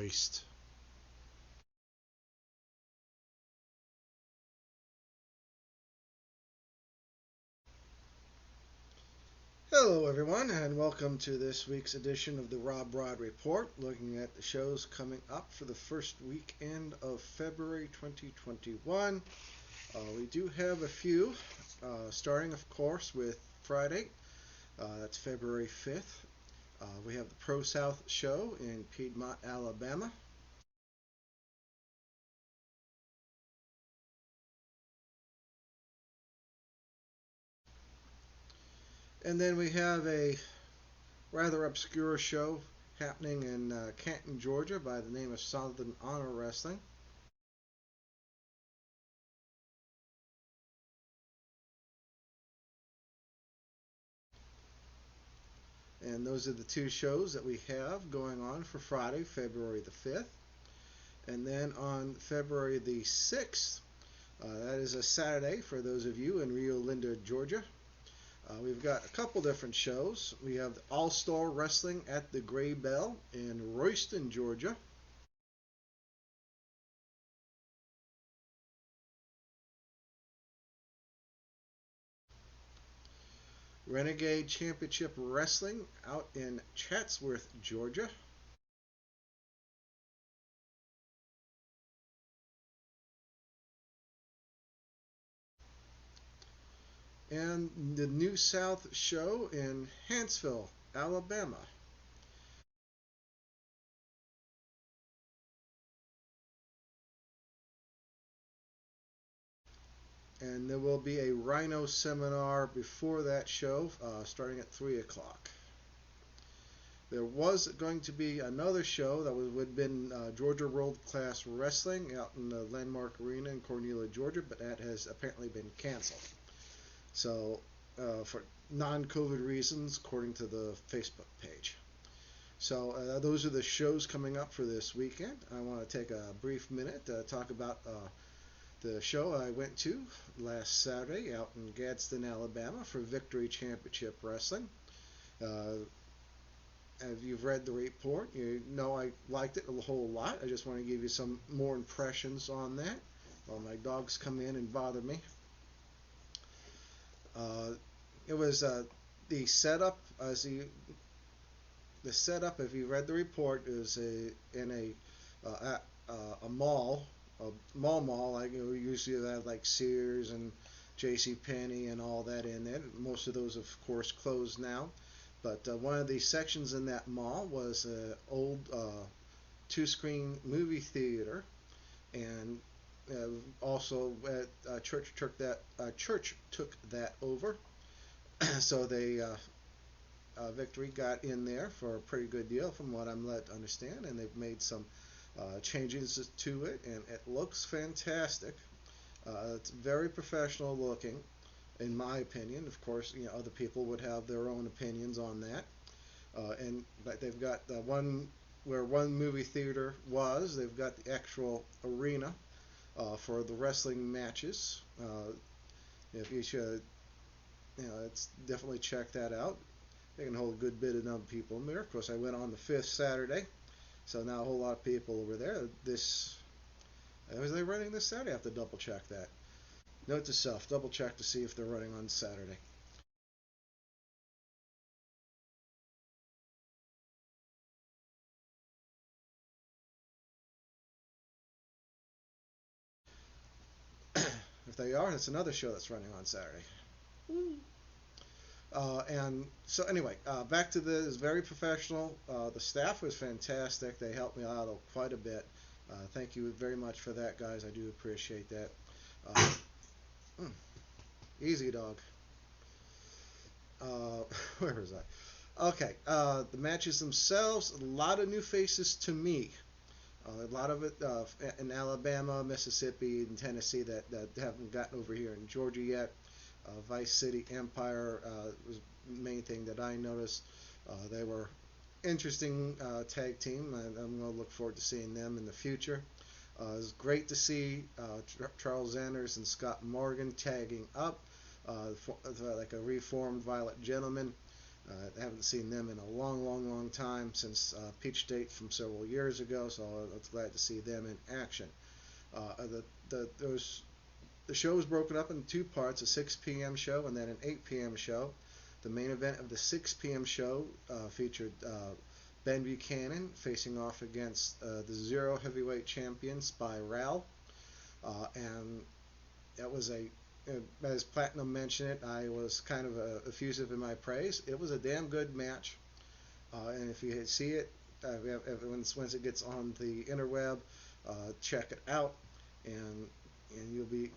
Roist. Hello, everyone, and welcome to this week's edition of the RobBrod Report, looking at the shows coming up for the first weekend of February 2021. We do have a few, starting, of course, with Friday. That's February 5th. We have the Pro South show in Piedmont, Alabama. And then we have a rather obscure show happening in Canton, Georgia by the name of Southern Honor Wrestling. And those are the two shows that we have going on for Friday, February the 5th. And then on February the 6th, that is a Saturday for those of you in Rio Linda, Georgia. We've got a couple different shows. We have All-Star Wrestling at the Gray Bell in Royston, Georgia. Renegade Championship Wrestling out in Chatsworth, Georgia. And the New South show in Huntsville, Alabama. And there will be a Rhino seminar before that show, starting at 3 o'clock. There was going to be another show that would have been Georgia World Class Wrestling out in the Landmark Arena in Cornelia, Georgia, but that has apparently been canceled. So, for non-COVID reasons, according to the Facebook page. So, those are the shows coming up for this weekend. I want to take a brief minute to talk about the show I went to last Saturday out in Gadsden, Alabama for Victory Championship Wrestling. If you've read the report, you know I liked it a whole lot. I just want to give you some more impressions on that while my dogs come in and bother me. It was the setup, the setup, if you read the report, is in a mall, like usually have like Sears and J.C. Penney and all that in there. Most of those, of course, closed now. But one of the sections in that mall was an old two-screen movie theater, and also church took that over. So they Victory got in there for a pretty good deal, from what I'm led to understand, and they've made some changes to it, and it looks fantastic. It's very professional looking, in my opinion. Of course, other people would have their own opinions on that. But they've got one where one movie theater was. They've got the actual arena for the wrestling matches. If you should, it's definitely check that out. They can hold a good bit of number of people in there. Of course, I went on the 5th Saturday, so now a whole lot of people over there. Was they running this Saturday? I have to double check that. Note to self, double check to see if they're running on Saturday. If they are, it's another show that's running on Saturday. And so anyway, back to this, very professional. The staff was fantastic. They helped me out quite a bit. Thank you very much for that, guys. I do appreciate that. Uh, Easy, dog. Where was I? Okay, the matches themselves, a lot of new faces to me. A lot of it in Alabama, Mississippi, and Tennessee that haven't gotten over here in Georgia yet. Vice City Empire was the main thing that I noticed. They were interesting tag team, and I'm going to look forward to seeing them in the future. It was great to see Charles Anders and Scott Morgan tagging up like a reformed Violent Gentleman. I haven't seen them in a long, long, long time, since Peach State from several years ago, so I was glad to see them in action. Those The show was broken up into two parts: a 6 p.m. show and then an 8 p.m. show. The main event of the 6 p.m. show featured Ben Buchanan facing off against the Zero Heavyweight Champion Spiral, and that was as Platinum mentioned it, I was kind of effusive in my praise. It was a damn good match, and if you see it, once it gets on the interweb, check it out, and you'll be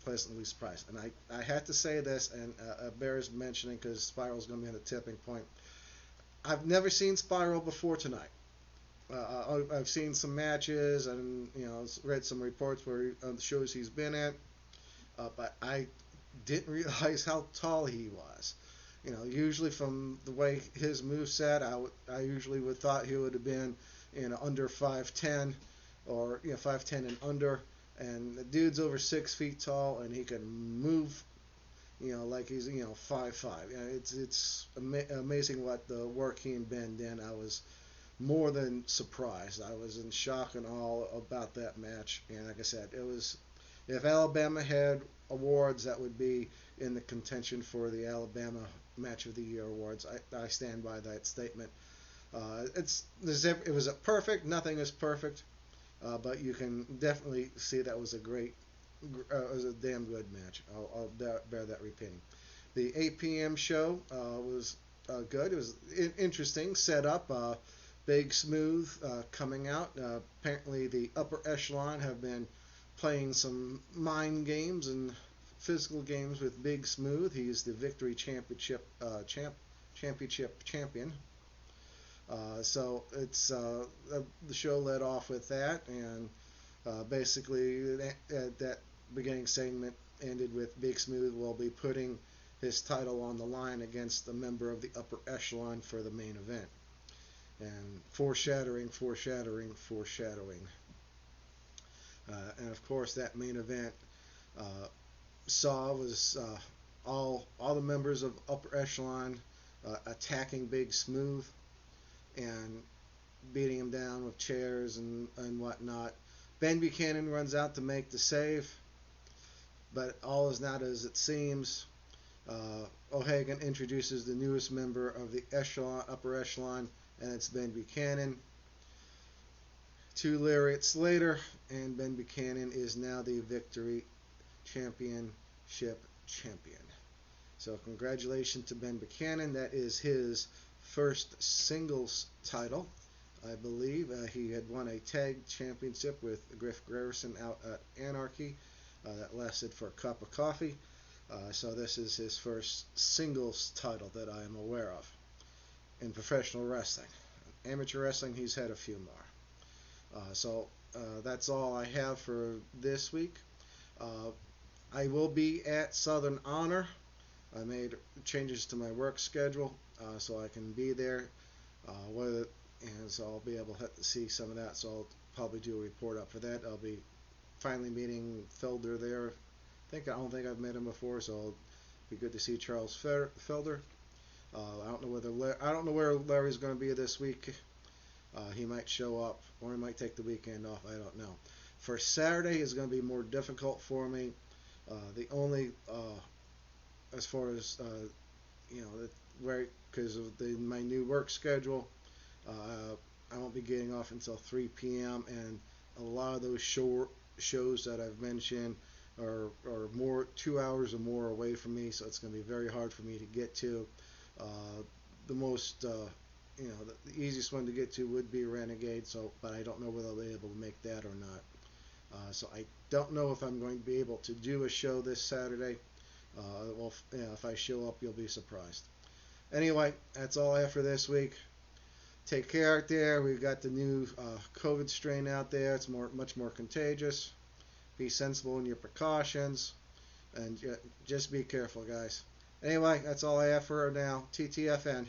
pleasantly surprised. And I had to say this, and bears mentioning because Spiral's going to be on the tipping point. I've never seen Spiral before tonight. I've seen some matches and read some reports on the shows he's been at, but I didn't realize how tall he was. Usually from the way his moveset, I usually would thought he would have been under 5'10", or 5'10" and under. And the dude's over 6 feet tall, and he can move, like he's 5'5". It's amazing what the work he and Ben did. I was more than surprised. I was in shock and awe about that match. And like I said, it was, if Alabama had awards, that would be in the contention for the Alabama Match of the Year awards. I stand by that statement. It was a perfect. Nothing is perfect. But you can definitely see that was it was a damn good match. I'll bear that repeating. The 8 p.m. show was good. It was interesting setup. Big Smooth coming out. Apparently the upper echelon have been playing some mind games and physical games with Big Smooth. He's the Victory Championship champion. So it's the show led off with that, and basically that beginning segment ended with Big Smooth will be putting his title on the line against a member of the upper echelon for the main event. And foreshadowing. And of course that main event was all the members of upper echelon attacking Big Smooth and beating him down with chairs and whatnot. Ben Buchanan runs out to make the save, but all is not as it seems. O'Hagan introduces the newest member of the upper echelon, and it's Ben Buchanan. 2 lariats later, and Ben Buchanan is now the Victory Championship champion. So congratulations to Ben Buchanan. That is his first singles title, I believe. He had won a tag championship with Griff Garrison out at Anarchy. That lasted for a cup of coffee. So this is his first singles title that I am aware of in professional wrestling. Amateur wrestling, he's had a few more. So that's all I have for this week. I will be at Southern Honor. I made changes to my work schedule so I can be there. So I'll be able to see some of that. So I'll probably do a report up for that. I'll be finally meeting Felder there. I don't think I've met him before, so it'll be good to see Charles Felder. I don't know where Larry's going to be this week. He might show up, or he might take the weekend off. I don't know. For Saturday is going to be more difficult for me. The only as far as because of my new work schedule, I won't be getting off until 3 p.m. and a lot of those shows that I've mentioned are more 2 hours or more away from me, so it's going to be very hard for me to get to. The easiest one to get to would be Renegade, but I don't know whether I'll be able to make that or not. So I don't know if I'm going to be able to do a show this Saturday. If I show up, you'll be surprised. Anyway, that's all I have for this week. Take care out there. We've got the new COVID strain out there. It's much more contagious. Be sensible in your precautions, and just be careful, guys. Anyway, that's all I have for now. TTFN.